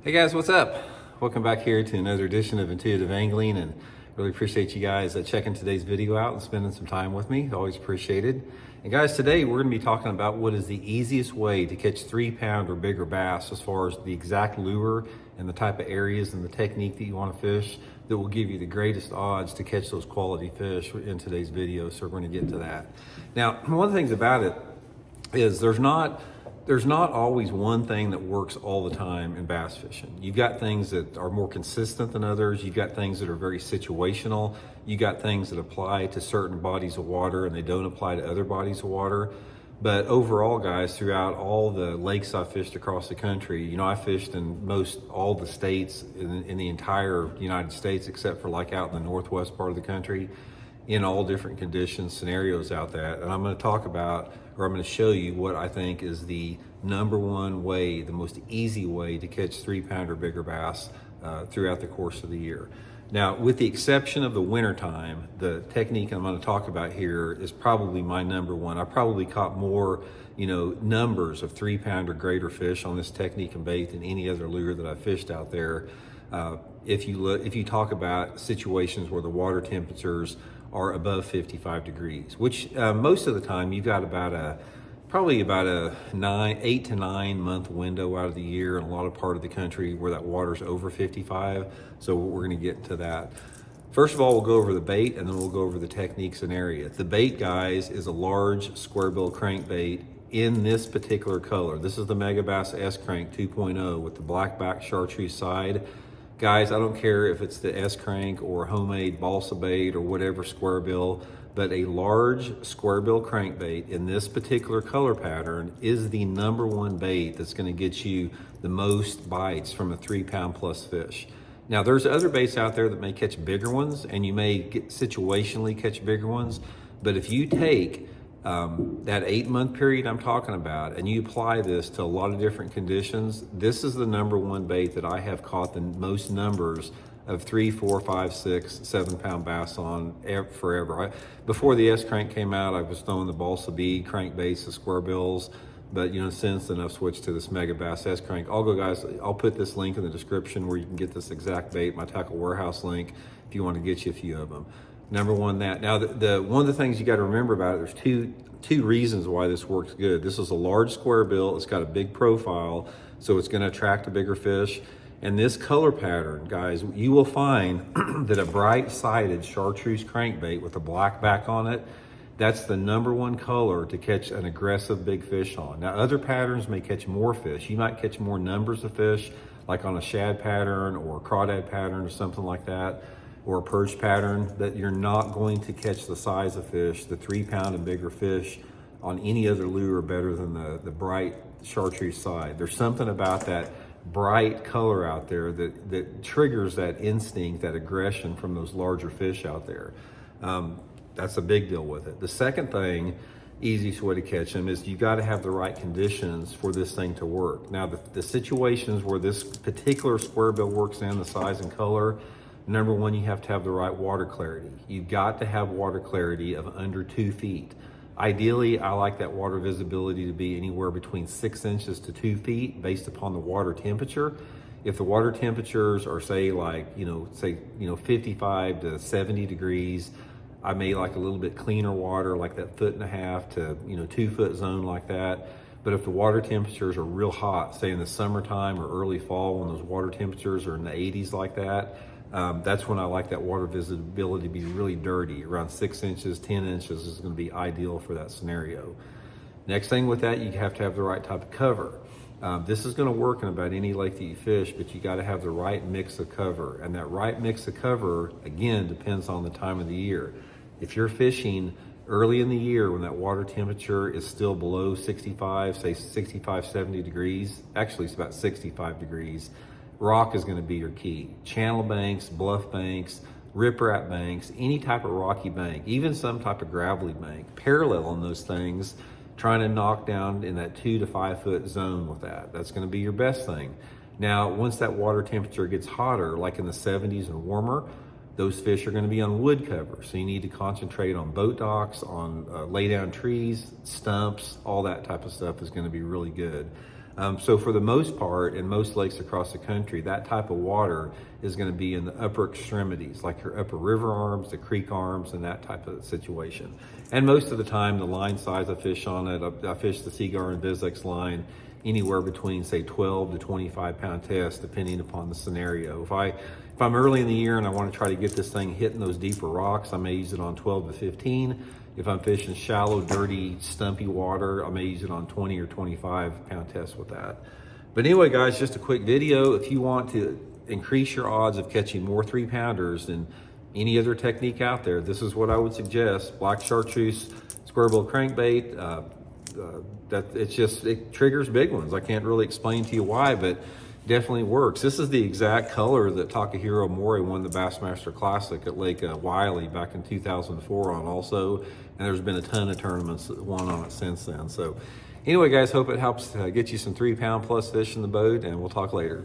Hey guys, what's up? Welcome back here to another edition of Intuitive Angling, and really appreciate you guys checking today's video out and spending some time with me. Always appreciated. And guys, today we're going to be talking about what is the easiest way to catch 3-pound or bigger bass as far as the exact lure and the type of areas and the technique that you want to fish that will give you the greatest odds to catch those quality fish in today's video. So we're going to get to that. Now, one of the things about it is there's not always one thing that works all the time in bass fishing. You've got things that are more consistent than others. You've got things that are very situational. You got things that apply to certain bodies of water and they don't apply to other bodies of water. But overall, guys, throughout all the lakes I've fished across the country, I fished in most all the states in the entire United States, except for like out in the northwest part of the country, in all different conditions, scenarios out there. And I'm going to talk about, or I'm going to show you what I think is the number one way, the most easy way to catch 3-pound or bigger bass throughout the course of the year. Now, with the exception of the winter time, the technique I'm going to talk about here is probably my number one. I probably caught more, numbers of 3-pound or greater fish on this technique and bait than any other lure that I've fished out there. If you talk about situations where the water temperatures are above 55 degrees, which most of the time you've got probably about a 8 to 9 month window out of the year in a lot of part of the country where that water's over 55. So we're going to get into that. First of all, we'll go over the bait and then we'll go over the techniques and area. The bait, guys, is a large square bill crankbait in this particular color. This is the Megabass S-Crank 2.0 with the black back chartreuse side. Guys, I don't care if it's the S-Crank or homemade balsa bait or whatever square bill, but a large square bill crankbait in this particular color pattern is the number one bait that's going to get you the most bites from a 3-pound plus fish. Now, there's other baits out there that may catch bigger ones, and you may situationally catch bigger ones, but if you take that 8-month period I'm talking about, and you apply this to a lot of different conditions, this is the number one bait that I have caught the most numbers of 3, 4, 5, 6, 7-pound bass on forever. Before the S-Crank came out, I was throwing the balsa bead crankbaits, the square bills, but since then I've switched to this Megabass S-Crank. I'll put this link in the description where you can get this exact bait, my Tackle Warehouse link, if you want to get you a few of them. Number one, that. Now, one of the things you got to remember about it, there's two reasons why this works good. This is a large square bill. It's got a big profile, so it's going to attract a bigger fish. And this color pattern, guys, you will find that a bright-sided chartreuse crankbait with a black back on it, that's the number one color to catch an aggressive big fish on. Now, other patterns may catch more fish. You might catch more numbers of fish, like on a shad pattern or a crawdad pattern or something like that, or a perch pattern, that you're not going to catch the size of fish, the 3-pound and bigger fish, on any other lure better than the bright chartreuse side. There's something about that bright color out there that triggers that instinct, that aggression from those larger fish out there. That's a big deal with it. The second thing, easiest way to catch them, is you got to have the right conditions for this thing to work. Now, the situations where this particular square bill works in, the size and color, number one, you have to have the right water clarity. You've got to have water clarity of under 2 feet. Ideally, I like that water visibility to be anywhere between 6 inches to 2 feet based upon the water temperature. If the water temperatures are say 55 to 70 degrees, I may like a little bit cleaner water, like that 1.5 to 2 foot zone like that. But if the water temperatures are real hot, say in the summertime or early fall when those water temperatures are in the 80s like that, that's when I like that water visibility to be really dirty. Around 6 inches, 10 inches is going to be ideal for that scenario. Next thing with that, you have to have the right type of cover. This is going to work in about any lake that you fish, but you got to have the right mix of cover. And that right mix of cover, again, depends on the time of the year. If you're fishing early in the year when that water temperature is still below 65, say 65, 70 degrees, actually it's about 65 degrees, rock is going to be your key. Channel banks, bluff banks, riprap banks, any type of rocky bank, even some type of gravelly bank, parallel on those things, trying to knock down in that 2 to 5 foot zone with that. That's going to be your best thing. Now, once that water temperature gets hotter, like in the 70s and warmer, those fish are going to be on wood cover. So you need to concentrate on boat docks, on lay down trees, stumps, all that type of stuff is going to be really good. So for the most part, in most lakes across the country, that type of water is going to be in the upper extremities, like your upper river arms, the creek arms, and that type of situation. And most of the time, the line size I fish on it, I fish the Seaguar and Vizex line anywhere between, say, 12 to 25 pound test, depending upon the scenario. If I'm early in the year and I want to try to get this thing hitting those deeper rocks, I may use it on 12 to 15. If I'm fishing shallow, dirty, stumpy water, I may use it on 20 or 25 pound test with that. But anyway, guys, just a quick video. If you want to increase your odds of catching more 3-pounders than any other technique out there, this is what I would suggest. Black chartreuse, square bill crankbait, it triggers big ones. I can't really explain to you why, but definitely works. This is the exact color that Takahiro Mori won the Bassmaster Classic at Lake Wiley back in 2004 on also, and there's been a ton of tournaments that won on it since then. So anyway, guys, hope it helps get you some 3-pound plus fish in the boat, and we'll talk later.